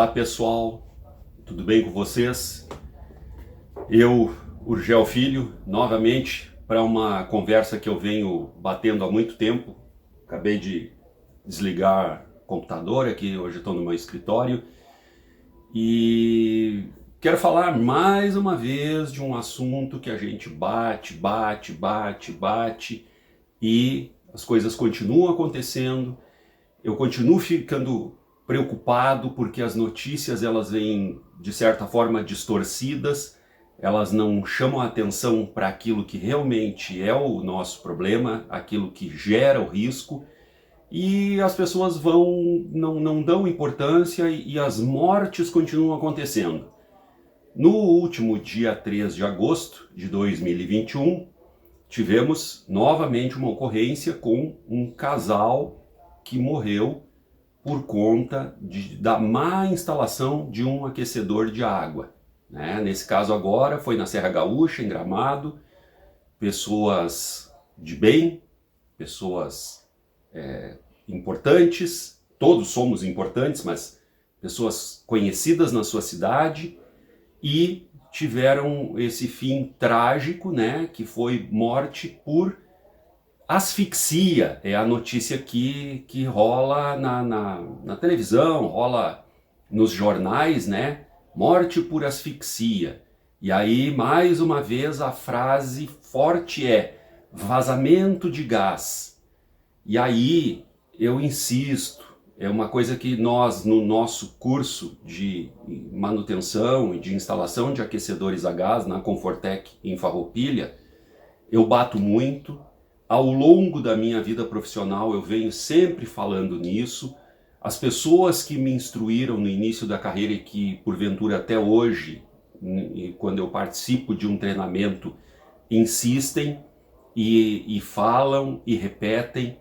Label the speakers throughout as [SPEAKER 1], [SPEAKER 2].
[SPEAKER 1] Olá pessoal, tudo bem com vocês? Eu, Urgel Filho, novamente para uma conversa que eu venho batendo há muito tempo. Acabei de desligar o computador aqui, hoje estou no meu escritório e quero falar mais uma vez de um assunto que a gente bate e as coisas continuam acontecendo. Eu continuo ficando preocupado porque as notícias elas vêm de certa forma distorcidas, elas não chamam a atenção para aquilo que realmente é o nosso problema, aquilo que gera o risco, e as pessoas não dão importância e as mortes continuam acontecendo. No último dia 3 de agosto de 2021, tivemos novamente uma ocorrência com um casal que morreu por conta da má instalação de um aquecedor de água. Nesse caso agora foi na Serra Gaúcha, em Gramado, pessoas de bem, pessoas importantes, todos somos importantes, mas pessoas conhecidas na sua cidade, e tiveram esse fim trágico, que foi morte por asfixia. É a notícia que rola na televisão, rola nos jornais, morte por asfixia. E aí, mais uma vez, a frase forte é vazamento de gás. E aí, eu insisto, é uma coisa que nós, no nosso curso de manutenção e de instalação de aquecedores a gás, na Confortec em Farroupilha, eu bato muito. Ao longo da minha vida profissional eu venho sempre falando nisso. As pessoas que me instruíram no início da carreira e que porventura até hoje, quando eu participo de um treinamento, insistem e falam e repetem,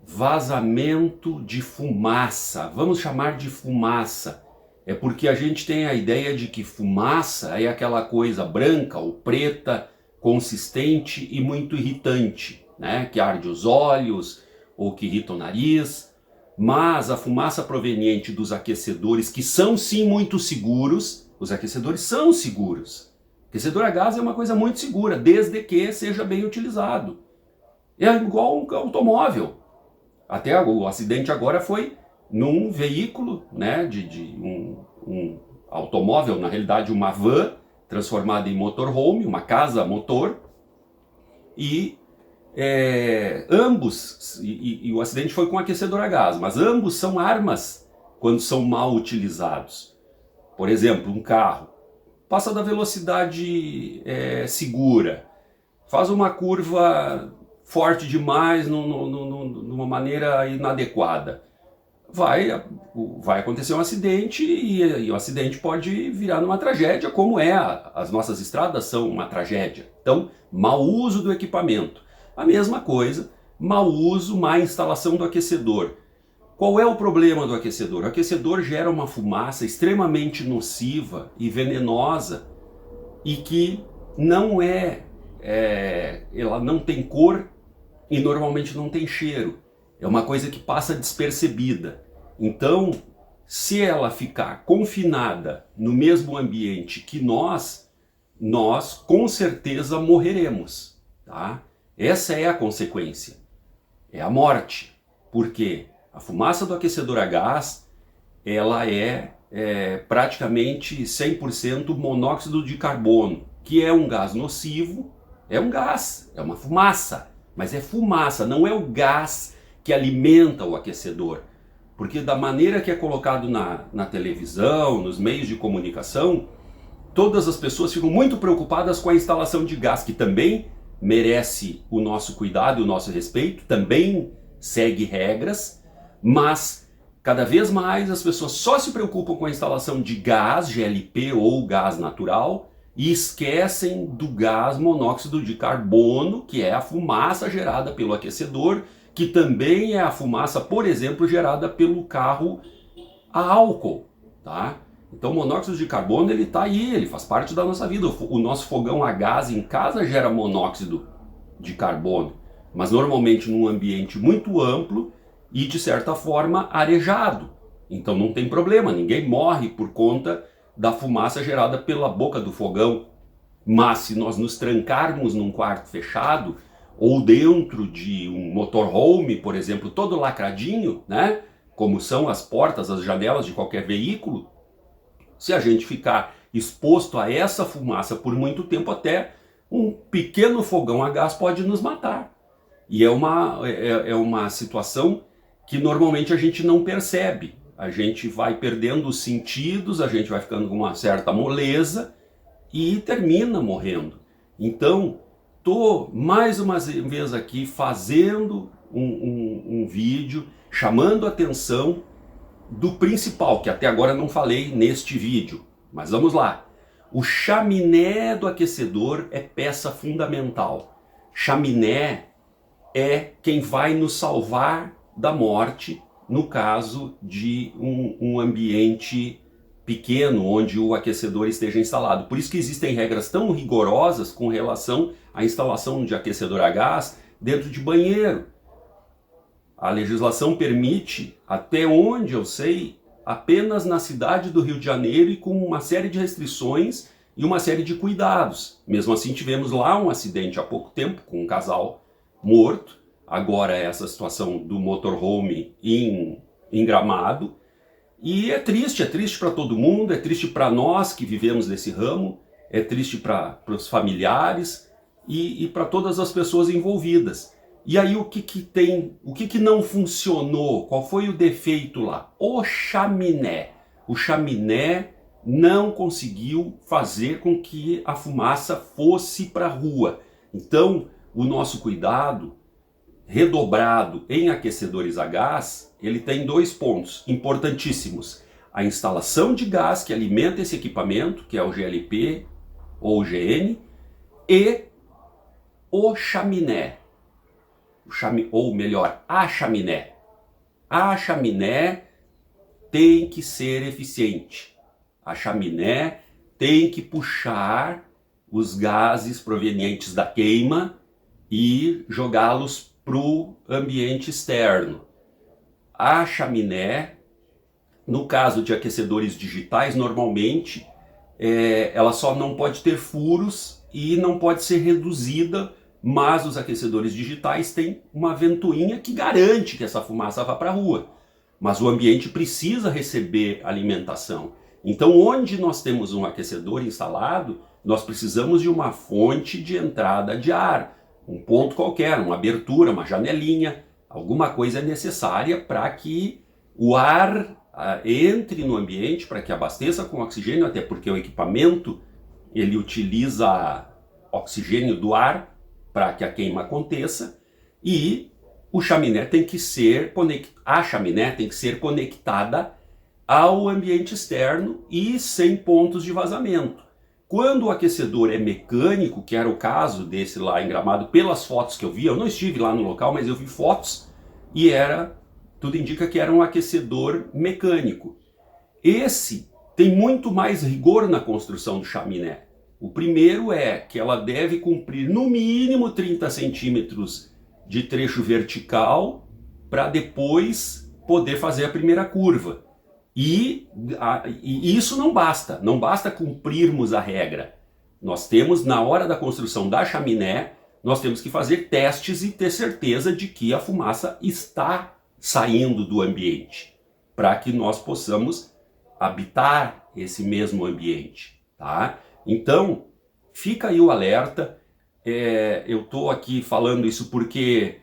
[SPEAKER 1] vazamento de fumaça. Vamos chamar de fumaça. É porque a gente tem a ideia de que fumaça é aquela coisa branca ou preta, consistente e muito irritante, que arde os olhos ou que irrita o nariz. Mas a fumaça proveniente dos aquecedores, que são sim muito seguros, os aquecedores são seguros. Aquecedor a gás é uma coisa muito segura, desde que seja bem utilizado. É igual um automóvel. Até o acidente agora foi num veículo, de um automóvel, na realidade uma van, transformada em motorhome, uma casa motor, e ambos, e o acidente foi com aquecedor a gás, mas ambos são armas quando são mal utilizados. Por exemplo, um carro passa da velocidade segura, faz uma curva forte demais numa maneira inadequada. Vai acontecer um acidente e o acidente pode virar numa tragédia, como as nossas estradas são uma tragédia. Então, mau uso do equipamento. A mesma coisa, mau uso, má instalação do aquecedor. Qual é o problema do aquecedor? O aquecedor gera uma fumaça extremamente nociva e venenosa e que ela não tem cor e normalmente não tem cheiro. É uma coisa que passa despercebida. Então, se ela ficar confinada no mesmo ambiente que nós com certeza morreremos. Essa é a consequência. É a morte. Porque a fumaça do aquecedor a gás, ela é praticamente 100% monóxido de carbono, que é um gás nocivo, é um gás, é uma fumaça. Mas é fumaça, não é o gás que alimenta o aquecedor. Porque da maneira que é colocado na televisão, nos meios de comunicação, todas as pessoas ficam muito preocupadas com a instalação de gás, que também merece o nosso cuidado e o nosso respeito, também segue regras, mas cada vez mais as pessoas só se preocupam com a instalação de gás, GLP ou gás natural, e esquecem do gás monóxido de carbono, que é a fumaça gerada pelo aquecedor, que também é a fumaça, por exemplo, gerada pelo carro a álcool. Então o monóxido de carbono ele está aí, ele faz parte da nossa vida. O nosso fogão a gás em casa gera monóxido de carbono, mas normalmente num ambiente muito amplo e de certa forma arejado. Então não tem problema, ninguém morre por conta da fumaça gerada pela boca do fogão. Mas se nós nos trancarmos num quarto fechado, ou dentro de um motorhome, por exemplo, todo lacradinho, né? Como são as portas, as janelas de qualquer veículo, se a gente ficar exposto a essa fumaça por muito tempo, até um pequeno fogão a gás pode nos matar. E é uma situação que normalmente a gente não percebe. A gente vai perdendo os sentidos, a gente vai ficando com uma certa moleza e termina morrendo. Então, estou mais uma vez aqui fazendo um vídeo chamando a atenção do principal, que até agora não falei neste vídeo. Mas vamos lá. O chaminé do aquecedor é peça fundamental. Chaminé é quem vai nos salvar da morte no caso de um ambiente pequeno onde o aquecedor esteja instalado. Por isso que existem regras tão rigorosas com relação à instalação de aquecedor a gás dentro de banheiro. A legislação permite, até onde eu sei, apenas na cidade do Rio de Janeiro e com uma série de restrições e uma série de cuidados. Mesmo assim, tivemos lá um acidente há pouco tempo com um casal morto. Agora essa situação do motorhome em Gramado. E é triste para todo mundo, é triste para nós que vivemos nesse ramo, é triste para os familiares e para todas as pessoas envolvidas. E aí o que não funcionou? Qual foi o defeito lá? O chaminé. O chaminé não conseguiu fazer com que a fumaça fosse para a rua. Então, o nosso cuidado redobrado em aquecedores a gás, ele tem 2 pontos importantíssimos. A instalação de gás que alimenta esse equipamento, que é o GLP ou o GN, e o chaminé. Ou melhor, a chaminé. A chaminé tem que ser eficiente. A chaminé tem que puxar os gases provenientes da queima e jogá-los para o ambiente externo. A chaminé, no caso de aquecedores digitais, normalmente ela só não pode ter furos e não pode ser reduzida, mas os aquecedores digitais têm uma ventoinha que garante que essa fumaça vá para a rua. Mas o ambiente precisa receber alimentação. Então, onde nós temos um aquecedor instalado, nós precisamos de uma fonte de entrada de ar. Um ponto qualquer, uma abertura, uma janelinha, alguma coisa necessária para que o ar entre no ambiente, para que abasteça com oxigênio, até porque o equipamento ele utiliza oxigênio do ar para que a queima aconteça, e o chaminé tem que ser a chaminé tem que ser conectada ao ambiente externo e sem pontos de vazamento. Quando o aquecedor é mecânico, que era o caso desse lá em Gramado, pelas fotos que eu vi, eu não estive lá no local, mas eu vi fotos, e tudo indica que era um aquecedor mecânico. Esse tem muito mais rigor na construção do chaminé. O primeiro é que ela deve cumprir no mínimo 30 centímetros de trecho vertical para depois poder fazer a primeira curva. E isso não basta cumprirmos a regra. Nós temos, na hora da construção da chaminé, nós temos que fazer testes e ter certeza de que a fumaça está saindo do ambiente, para que nós possamos habitar esse mesmo ambiente, tá? Então, fica aí o alerta. Eu estou aqui falando isso porque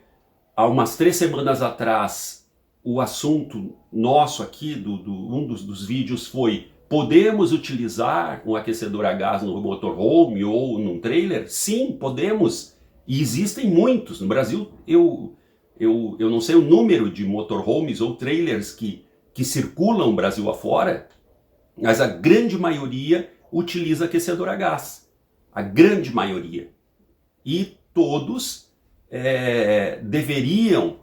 [SPEAKER 1] há umas 3 semanas atrás o assunto nosso aqui, um dos vídeos foi: podemos utilizar um aquecedor a gás no motorhome ou num trailer? Sim, podemos. E existem muitos. No Brasil, eu não sei o número de motorhomes ou trailers que circulam o Brasil afora, mas a grande maioria utiliza aquecedor a gás. A grande maioria. E todos deveriam,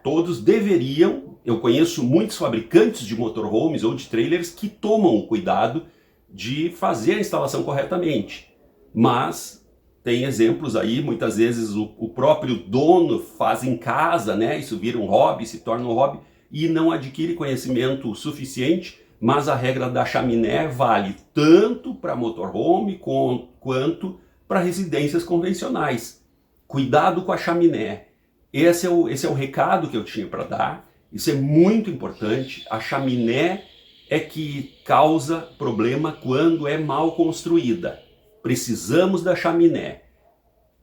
[SPEAKER 1] eu conheço muitos fabricantes de motorhomes ou de trailers que tomam o cuidado de fazer a instalação corretamente. Mas tem exemplos aí, muitas vezes o próprio dono faz em casa, né? Isso vira um hobby, se torna um hobby, e não adquire conhecimento suficiente, mas a regra da chaminé vale tanto para motorhome quanto para residências convencionais. Cuidado com a chaminé. Esse é o recado que eu tinha para dar. Isso é muito importante. A chaminé é que causa problema quando é mal construída. Precisamos da chaminé.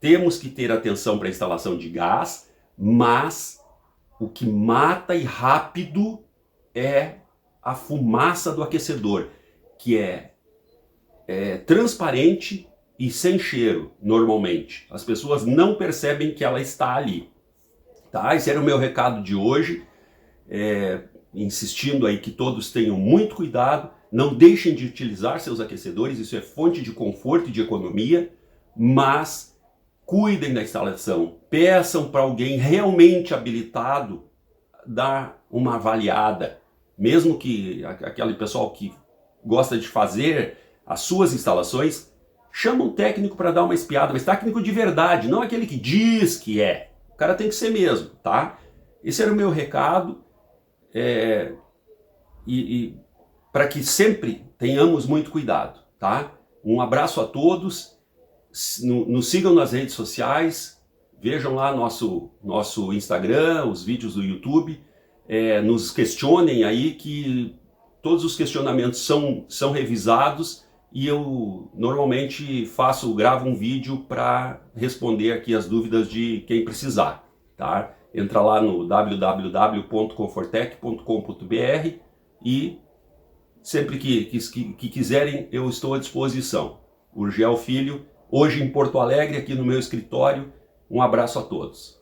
[SPEAKER 1] Temos que ter atenção para a instalação de gás, mas o que mata e rápido é a fumaça do aquecedor, que é transparente e sem cheiro, normalmente. As pessoas não percebem que ela está ali. Tá? Esse era o meu recado de hoje, insistindo aí que todos tenham muito cuidado, não deixem de utilizar seus aquecedores, isso é fonte de conforto e de economia, mas cuidem da instalação, peçam para alguém realmente habilitado dar uma avaliada, mesmo que aquele pessoal que gosta de fazer as suas instalações, chama um técnico para dar uma espiada, mas técnico de verdade, não aquele que diz que é. O cara tem que ser mesmo, tá? Esse era o meu recado, e para que sempre tenhamos muito cuidado, tá? Um abraço a todos, nos sigam nas redes sociais, vejam lá nosso Instagram, os vídeos do YouTube, nos questionem aí, que todos os questionamentos são revisados e eu normalmente gravo um vídeo para responder aqui as dúvidas de quem precisar, tá? Entra lá no www.confortec.com.br e sempre que quiserem eu estou à disposição. Urgel Filho, hoje em Porto Alegre, aqui no meu escritório. Um abraço a todos.